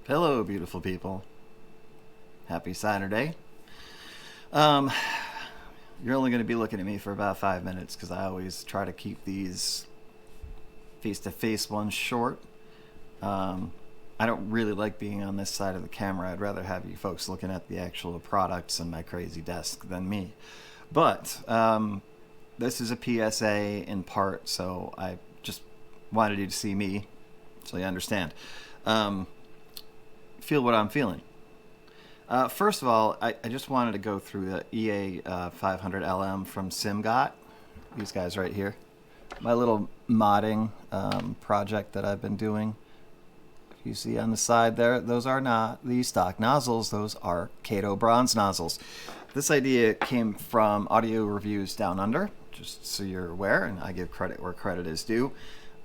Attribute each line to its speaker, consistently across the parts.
Speaker 1: Hello, beautiful people. Happy Saturday. Um, you're only going to be looking at me for about 5 minutes because I always try to keep these face-to-face ones short. Um, I don't really like being on this side of the camera. I'd rather have you folks looking at the actual products and my crazy desk than me. But this is a PSA in part, so I just wanted you to see me so you understand. Um, feel what I'm feeling. First of all, I just wanted to go through the EA500LM from Simgot. These guys right here. My little modding project that I've been doing. If you see on the side there, those are not the stock nozzles. Those are Kato bronze nozzles. This idea came from Audio Reviews Down Under, just so you're aware, and I give credit where credit is due.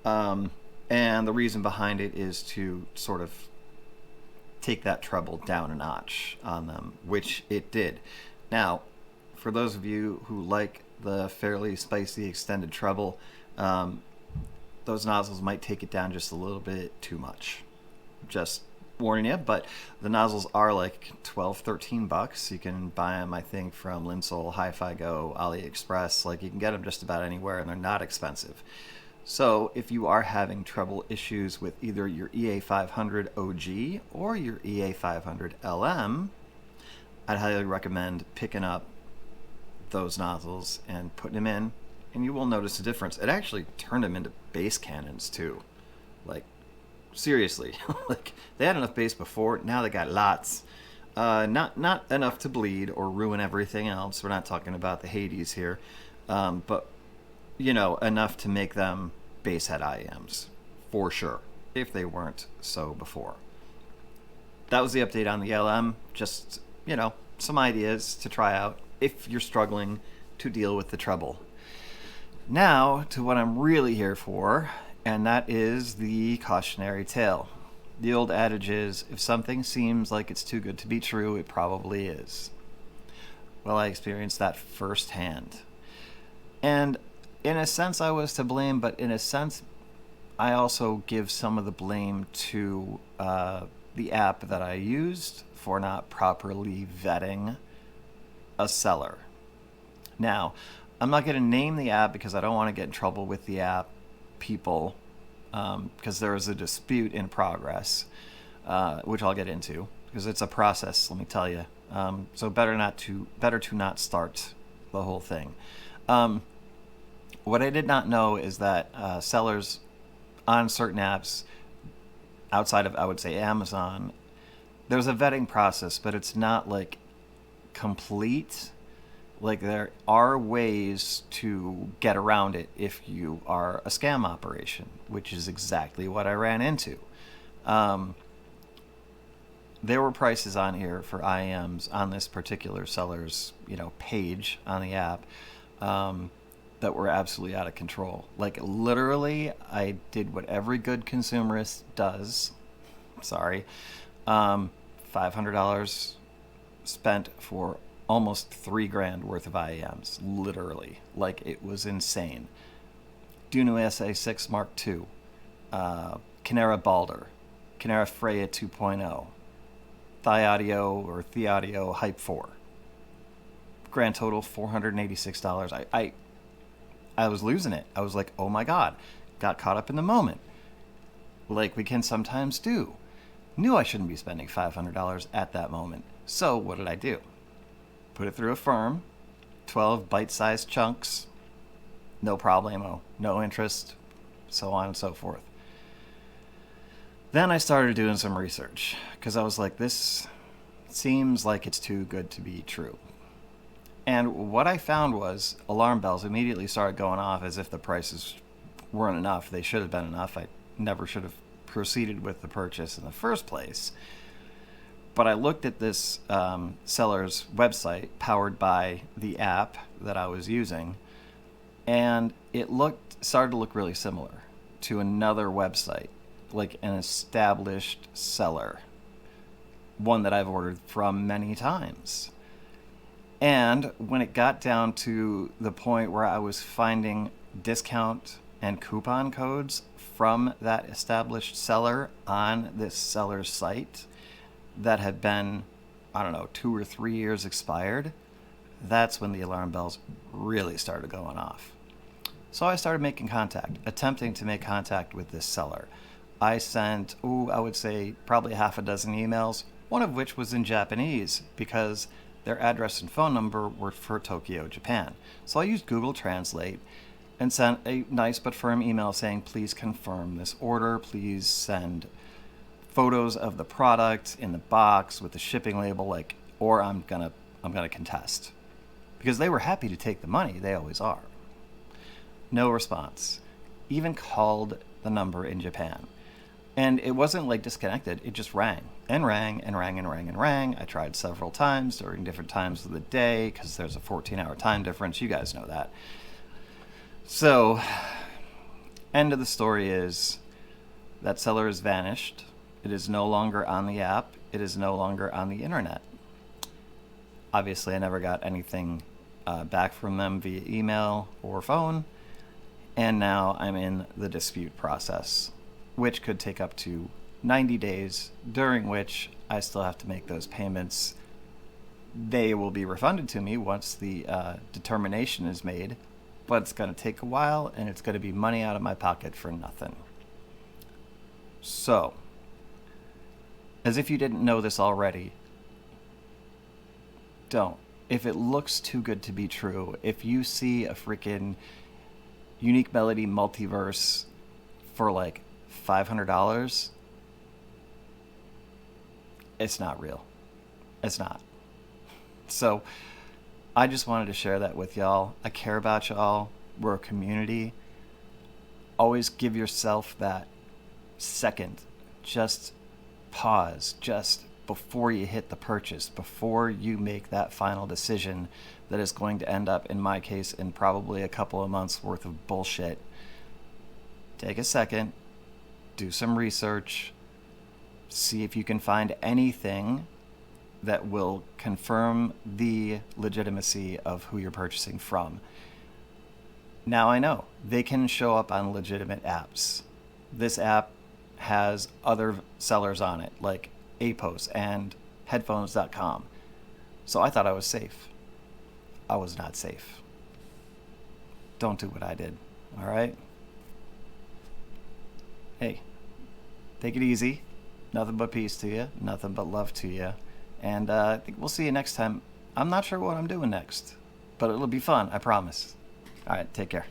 Speaker 1: And the reason behind it is to sort of take that treble down a notch on them, which it did. Now, for those of you who like the fairly spicy extended treble, those nozzles might take it down just a little bit too much. Just warning you, but the nozzles are like 12, 13 bucks. You can buy them, I think, from Linsol, Hi-Fi Go, AliExpress. Like, you can get them just about anywhere, and they're not expensive. So if you are having trouble issues with either your EA500 OG or your EA500LM, I'd highly recommend picking up those nozzles and putting them in, and you will notice a difference. It actually turned them into bass cannons too. Like, seriously. Like, they had enough bass before, now they got lots. Not enough to bleed or ruin everything else. We're not talking about the Hades here. But enough to make them basshead IEMs, for sure, if they weren't so before. That was the update on the LM. Just, some ideas to try out if you're struggling to deal with the treble. Now, to what I'm really here for, and that is the cautionary tale. The old adage is, if something seems like it's too good to be true, it probably is. Well, I experienced that firsthand. And in a sense, I was to blame, but in a sense, I also give some of the blame to the app that I used for not properly vetting a seller. Now, I'm not going to name the app because I don't want to get in trouble with the app people, because there is a dispute in progress, which I'll get into, because it's a process, let me tell you. So better to not start the whole thing. What I did not know is that sellers on certain apps, outside of, I would say, Amazon, there's a vetting process, but it's not like complete. Like, there are ways to get around it if you are a scam operation, which is exactly what I ran into. There were prices on here for IEMs on this particular seller's, page on the app. That were absolutely out of control. Like, literally, I did what every good consumerist does. Sorry. $500 spent for almost $3,000 worth of IEMs. Literally. Like, it was insane. Duno SA6 Mark II. Kinera Balder. Kinera Freya 2.0. Thaudio or Theaudio Hype 4. Grand total $486. I was losing it. I was like, oh my God. Got caught up in the moment. Like we can sometimes do. Knew I shouldn't be spending $500 at that moment. So what did I do? Put it through a firm. 12 bite-sized chunks. No problemo. No interest. So on and so forth. Then I started doing some research. Because I was like, this seems like it's too good to be true. And what I found was alarm bells immediately started going off as if the prices weren't enough. They should have been enough. I never should have proceeded with the purchase in the first place. But I looked at this seller's website powered by the app that I was using, and it started to look really similar to another website, like an established seller, one that I've ordered from many times. And when it got down to the point where I was finding discount and coupon codes from that established seller on this seller's site that had been, I don't know, 2 or 3 years expired, that's when the alarm bells really started going off. So I started making contact, attempting to make contact with this seller. I sent, I would say probably half a dozen emails, one of which was in Japanese because their address and phone number were for Tokyo, Japan. So I used Google Translate and sent a nice but firm email saying, please confirm this order, please send photos of the product in the box with the shipping label, like, or I'm gonna contest. Because they were happy to take the money, they always are. No response. Even called the number in Japan. And it wasn't like disconnected, it just rang and rang and rang and rang and rang. I tried several times during different times of the day because there's a 14-hour time difference. You guys know that. So, end of the story is that seller has vanished. It is no longer on the app. It is no longer on the internet. Obviously, I never got anything back from them via email or phone. And now I'm in the dispute process, which could take up to 90 days, during which I still have to make those payments. They will be refunded to me once the determination is made, but it's going to take a while, and it's going to be money out of my pocket for nothing. So, as if you didn't know this already, don't. If it looks too good to be true, if you see a freaking Unique Melody multiverse for like $500, it's not real. It's not. So I just wanted to share that with y'all. I care about y'all. We're a community. Always give yourself that second. Just pause. Just before you hit the purchase, before you make that final decision that is going to end up, in my case, in probably a couple of months worth of bullshit. Take a second, do some research, see if you can find anything that will confirm the legitimacy of who you're purchasing from. Now I know they can show up on legitimate apps. This app has other sellers on it, like APOS and headphones.com. So I thought I was safe. I was not safe. Don't do what I did, all right? Hey, take it easy. Nothing but peace to you. Nothing but love to you. And I think we'll see you next time. I'm not sure what I'm doing next, but it'll be fun, I promise. All right, take care.